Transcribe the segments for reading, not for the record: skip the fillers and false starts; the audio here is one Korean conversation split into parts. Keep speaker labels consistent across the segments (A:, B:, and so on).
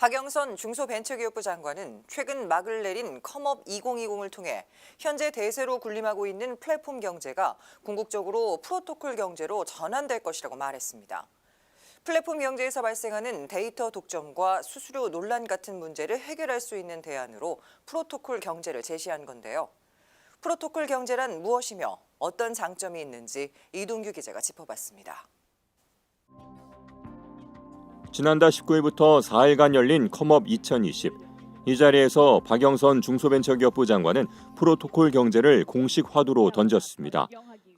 A: 박영선 중소벤처기업부 장관은 최근 막을 내린 컴업 2020을 통해 현재 대세로 군림하고 있는 플랫폼 경제가 궁극적으로 프로토콜 경제로 전환될 것이라고 말했습니다. 플랫폼 경제에서 발생하는 데이터 독점과 수수료 논란 같은 문제를 해결할 수 있는 대안으로 프로토콜 경제를 제시한 건데요. 프로토콜 경제란 무엇이며 어떤 장점이 있는지 이동규 기자가 짚어봤습니다.
B: 지난달 19일부터 4일간 열린 컴업 2020. 이 자리에서 박영선 중소벤처기업부 장관은 프로토콜 경제를 공식 화두로 던졌습니다.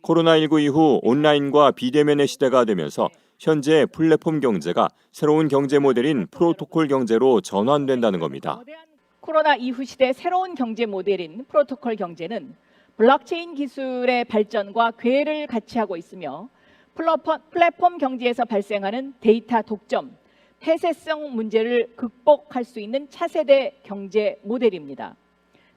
B: 코로나19 이후 온라인과 비대면의 시대가 되면서 현재 플랫폼 경제가 새로운 경제 모델인 프로토콜 경제로 전환된다는 겁니다.
C: 코로나 이후 시대 새로운 경제 모델인 프로토콜 경제는 블록체인 기술의 발전과 궤를 같이 하고 있으며 플랫폼 경제에서 발생하는 데이터 독점, 폐쇄성 문제를 극복할 수 있는 차세대 경제 모델입니다.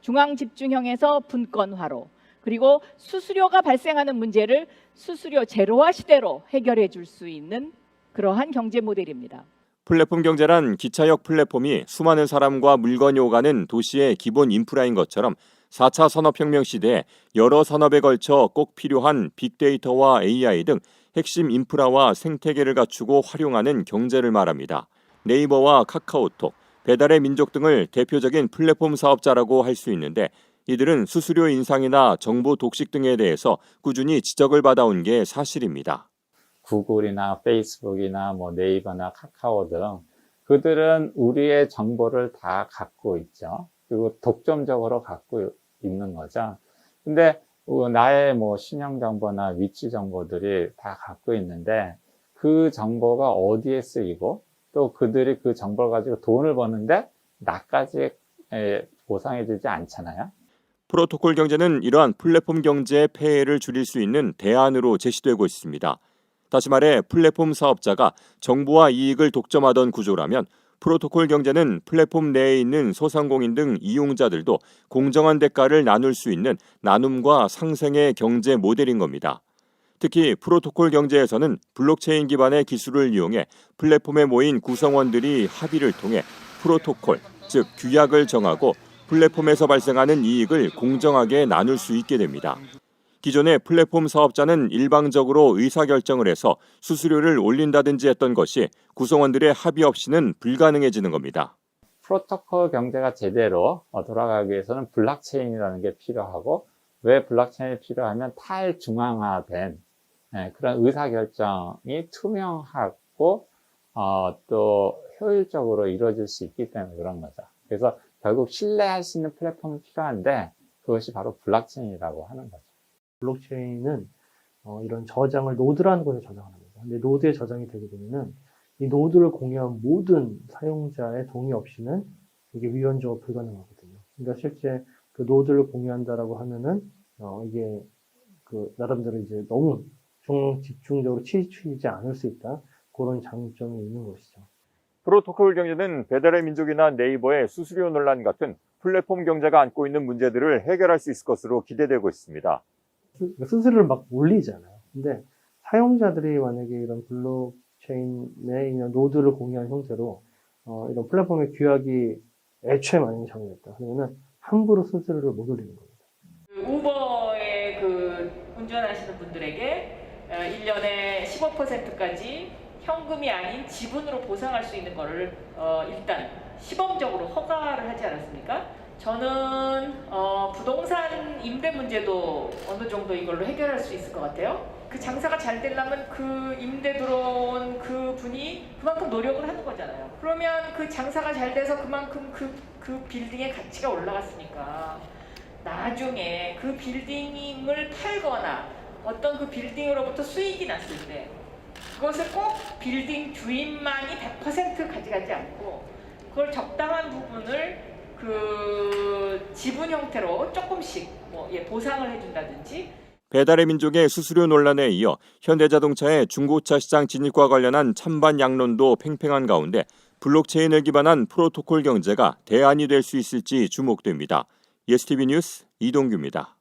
C: 중앙 집중형에서 분권화로, 그리고 수수료가 발생하는 문제를 수수료 제로화 시대로 해결해 줄 수 있는 그러한 경제 모델입니다.
B: 플랫폼 경제란 기차역 플랫폼이 수많은 사람과 물건이 오가는 도시의 기본 인프라인 것처럼 4차 산업혁명 시대에 여러 산업에 걸쳐 꼭 필요한 빅데이터와 AI 등 핵심 인프라와 생태계를 갖추고 활용하는 경제를 말합니다. 네이버와 카카오톡, 배달의 민족 등을 대표적인 플랫폼 사업자라고 할 수 있는데 이들은 수수료 인상이나 정보 독식 등에 대해서 꾸준히 지적을 받아온 게 사실입니다.
D: 구글이나 페이스북이나 네이버나 카카오 등 그들은 우리의 정보를 다 갖고 있죠. 그리고 독점적으로 갖고 있는 거죠. 근데 나의 신용 정보나 위치 정보들이 다 갖고 있는데 그 정보가 어디에 쓰이고 또 그들이 그 정보를 가지고 돈을 버는데 나까지 보상해주지 않잖아요.
B: 프로토콜 경제는 이러한 플랫폼 경제의 폐해를 줄일 수 있는 대안으로 제시되고 있습니다. 다시 말해 플랫폼 사업자가 정보와 이익을 독점하던 구조라면 프로토콜 경제는 플랫폼 내에 있는 소상공인 등 이용자들도 공정한 대가를 나눌 수 있는 나눔과 상생의 경제 모델인 겁니다. 특히 프로토콜 경제에서는 블록체인 기반의 기술을 이용해 플랫폼에 모인 구성원들이 합의를 통해 프로토콜, 즉 규약을 정하고 플랫폼에서 발생하는 이익을 공정하게 나눌 수 있게 됩니다. 기존의 플랫폼 사업자는 일방적으로 의사결정을 해서 수수료를 올린다든지 했던 것이 구성원들의 합의 없이는 불가능해지는 겁니다.
D: 프로토콜 경제가 제대로 돌아가기 위해서는 블록체인이라는 게 필요하고, 왜 블록체인이 필요하면 탈중앙화된 그런 의사결정이 투명하고 또 효율적으로 이루어질 수 있기 때문에 그런 거죠. 그래서 결국 신뢰할 수 있는 플랫폼이 필요한데 그것이 바로 블록체인이라고 하는 거죠.
E: 블록체인은 이런 저장을 노드라는 곳에 저장을 합니다. 근데 노드에 저장이 되게 되면은 이 노드를 공유한 모든 사용자의 동의 없이는 이게 위헌적으로 불가능하거든요. 그러니까 실제 그 노드를 공유한다라고 하면은 이게 그 나름대로 이제 너무 집중적으로 치우치지 않을 수 있다. 그런 장점이 있는 것이죠.
B: 프로토콜 경제는 배달의 민족이나 네이버의 수수료 논란 같은 플랫폼 경제가 안고 있는 문제들을 해결할 수 있을 것으로 기대되고 있습니다.
E: 수수료를 막 올리잖아요. 근데 사용자들이 만약에 이런 블록체인의 이런 노드를 공유한 형태로 이런 플랫폼의 규약이 애초에 만약에 정해졌다. 그러면은 함부로 수수료를 못 올리는 겁니다.
C: 우버에 운전하시는 분들에게 1년에 15%까지 현금이 아닌 지분으로 보상할 수 있는 거를 일단 시범적으로 허가를 하지 않았습니까? 저는 부동산 임대 문제도 어느 정도 이걸로 해결할 수 있을 것 같아요. 그 장사가 잘 되려면 그 임대 들어온 그 분이 그만큼 노력을 하는 거잖아요. 그러면 그 장사가 잘 돼서 그만큼 그 빌딩의 가치가 올라갔으니까 나중에 그 빌딩을 팔거나 어떤 그 빌딩으로부터 수익이 났을 때 그것을 꼭 빌딩 주인만이 100% 가져가지 않고 그걸 적당한 부분을 그 지분 형태로 조금씩 보상을 해준다든지.
B: 배달의 민족의 수수료 논란에 이어 현대자동차의 중고차 시장 진입과 관련한 찬반 양론도 팽팽한 가운데 블록체인을 기반한 프로토콜 경제가 대안이 될 수 있을지 주목됩니다. 예스티비 뉴스 이동규입니다.